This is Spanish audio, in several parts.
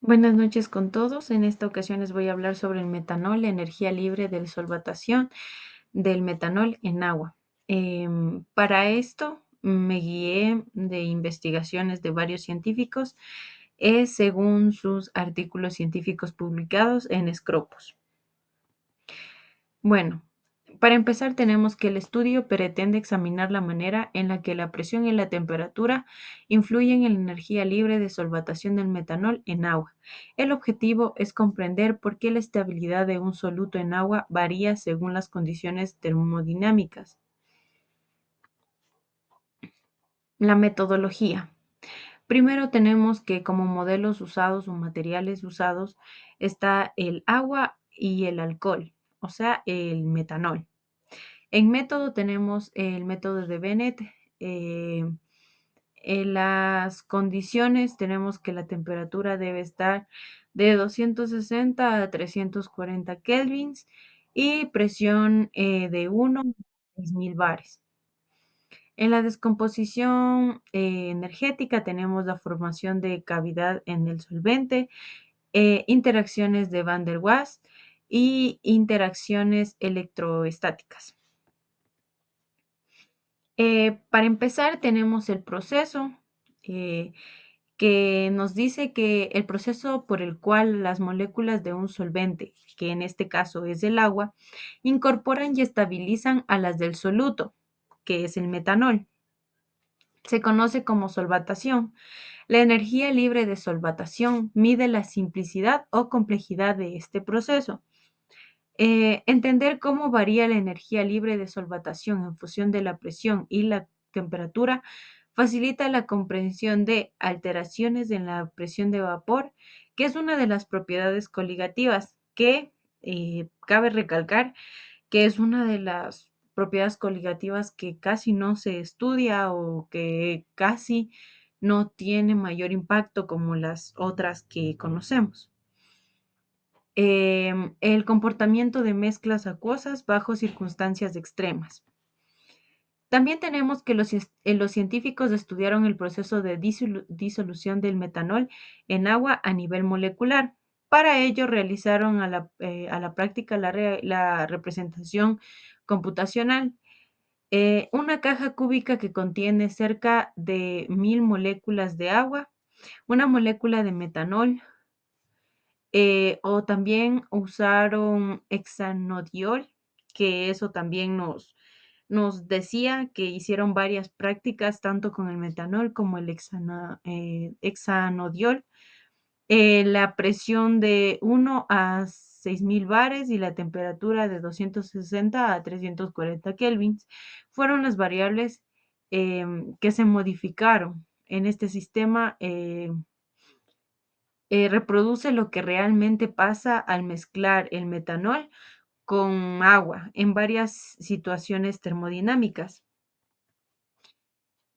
Buenas noches con todos. En esta ocasión les voy a hablar sobre el metanol, la energía libre de solvatación del metanol en agua. Para esto me guié de investigaciones de varios científicos, según sus artículos científicos publicados en Scopus. Bueno, para empezar tenemos que el estudio pretende examinar la manera en la que la presión y la temperatura influyen en la energía libre de solvatación del metanol en agua. El objetivo es comprender por qué la estabilidad de un soluto en agua varía según las condiciones termodinámicas. La metodología. Primero tenemos que como modelos usados o materiales usados está el agua y el alcohol, o sea, el metanol. En método tenemos el método de Bennett. eh, en las condiciones tenemos que la temperatura debe estar de 260 a 340 kelvins y presión de 1 a 6000 bares. En la descomposición energética tenemos la formación de cavidad en el solvente, interacciones de Van der Waals y interacciones electroestáticas. Para empezar, tenemos el proceso, eh, que nos dice que el proceso por el cual las moléculas de un solvente, que en este caso es el agua, incorporan y estabilizan a las del soluto, que es el metanol. Se conoce como solvatación. La energía libre de solvatación mide la simplicidad o complejidad de este proceso. Entender cómo varía la energía libre de solvatación en función de la presión y la temperatura facilita la comprensión de alteraciones en la presión de vapor, que es una de las propiedades coligativas que cabe recalcar que es una de las propiedades coligativas que casi no se estudia o que casi no tiene mayor impacto como las otras que conocemos. El comportamiento de mezclas acuosas bajo circunstancias extremas. También tenemos que los científicos estudiaron el proceso de disolución del metanol en agua a nivel molecular. Para ello realizaron a la práctica la representación computacional. Una caja cúbica que contiene cerca de 1000 moléculas de agua, una molécula de metanol, o también usaron hexanodiol, que eso también nos decía que hicieron varias prácticas, tanto con el metanol como el hexanodiol. La presión de 1 a 6000 bares y la temperatura de 260 a 340 kelvins fueron las variables que se modificaron en este sistema. Reproduce lo que realmente pasa al mezclar el metanol con agua en varias situaciones termodinámicas.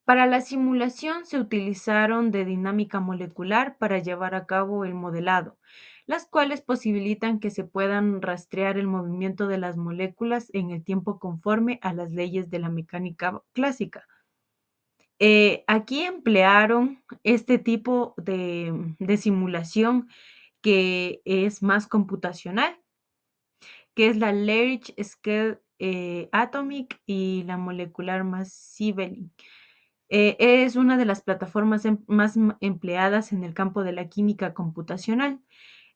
Para la simulación se utilizaron de dinámica molecular para llevar a cabo el modelado, las cuales posibilitan que se puedan rastrear el movimiento de las moléculas en el tiempo conforme a las leyes de la mecánica clásica. Aquí emplearon este tipo de simulación que es más computacional, que es la Large Scale Atomic y la Molecular Massively. Es una de las plataformas más empleadas en el campo de la química computacional.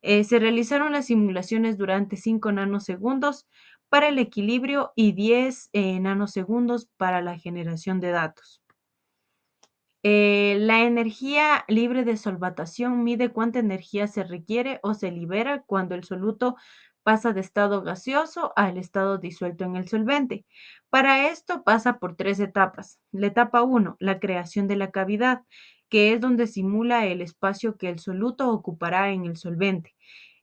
Se realizaron las simulaciones durante 5 nanosegundos para el equilibrio y 10 nanosegundos para la generación de datos. La energía libre de solvatación mide cuánta energía se requiere o se libera cuando el soluto pasa de estado gaseoso al estado disuelto en el solvente. Para esto pasa por 3 etapas. La etapa 1, la creación de la cavidad, que es donde simula el espacio que el soluto ocupará en el solvente.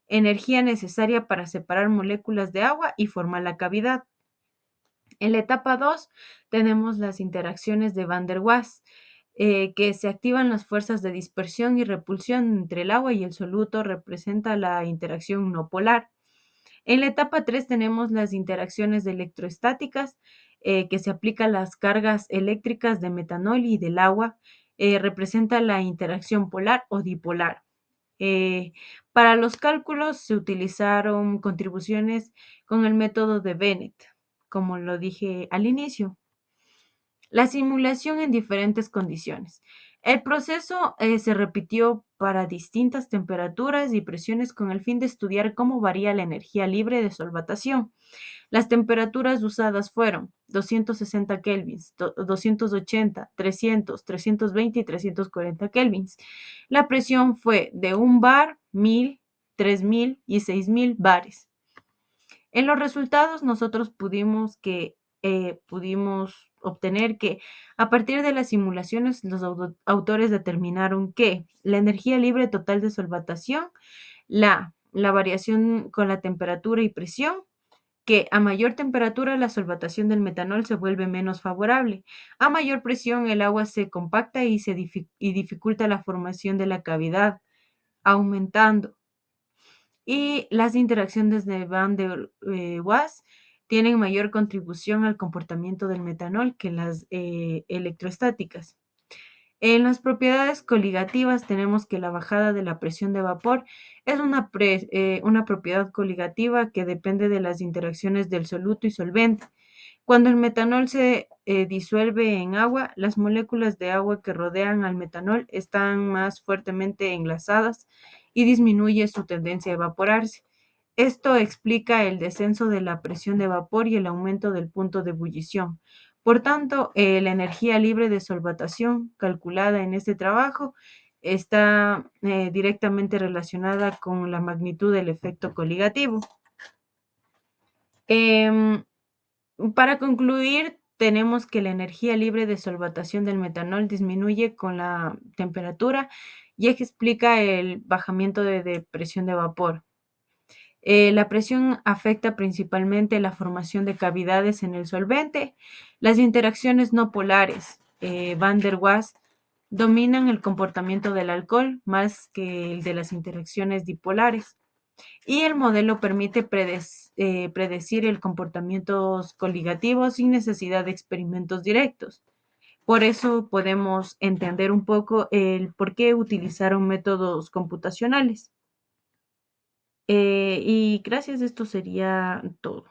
Energía necesaria para separar moléculas de agua y formar la cavidad. En la etapa 2 tenemos las interacciones de Van der Waals, que se activan las fuerzas de dispersión y repulsión entre el agua y el soluto, representa la interacción no polar. En la etapa 3 tenemos las interacciones electroestáticas, que se aplican las cargas eléctricas de metanol y del agua, representa la interacción polar o dipolar. Eh, para los cálculos se utilizaron contribuciones con el método de Bennett, como lo dije al inicio. La simulación en diferentes condiciones. El proceso se repitió para distintas temperaturas y presiones con el fin de estudiar cómo varía la energía libre de solvatación. Las temperaturas usadas fueron 260 kelvins, 280, 300, 320 y 340 kelvins. La presión fue de 1 bar, 1000, 3000 y 6000 bares. En los resultados nosotros pudimos obtener que a partir de las simulaciones los autores determinaron que la energía libre total de solvatación, la variación con la temperatura y presión, que a mayor temperatura la solvatación del metanol se vuelve menos favorable. A mayor presión el agua se compacta y dificulta la formación de la cavidad, aumentando. Y las interacciones de Van der Waals tienen mayor contribución al comportamiento del metanol que las electrostáticas. En las propiedades coligativas tenemos que la bajada de la presión de vapor es una propiedad coligativa que depende de las interacciones del soluto y solvente. Cuando el metanol se disuelve en agua, las moléculas de agua que rodean al metanol están más fuertemente enlazadas y disminuye su tendencia a evaporarse. Esto explica el descenso de la presión de vapor y el aumento del punto de ebullición. Por tanto, la energía libre de solvatación calculada en este trabajo está directamente relacionada con la magnitud del efecto coligativo. Em, para concluir, tenemos que la energía libre de solvatación del metanol disminuye con la temperatura y explica el bajamiento de presión de vapor. La presión afecta principalmente la formación de cavidades en el solvente. Las interacciones no polares, Van der Waals, dominan el comportamiento del alcohol más que el de las interacciones dipolares. Y el modelo permite predecir el comportamiento coligativo sin necesidad de experimentos directos. Por eso podemos entender un poco el por qué utilizaron métodos computacionales. Y gracias, esto sería todo.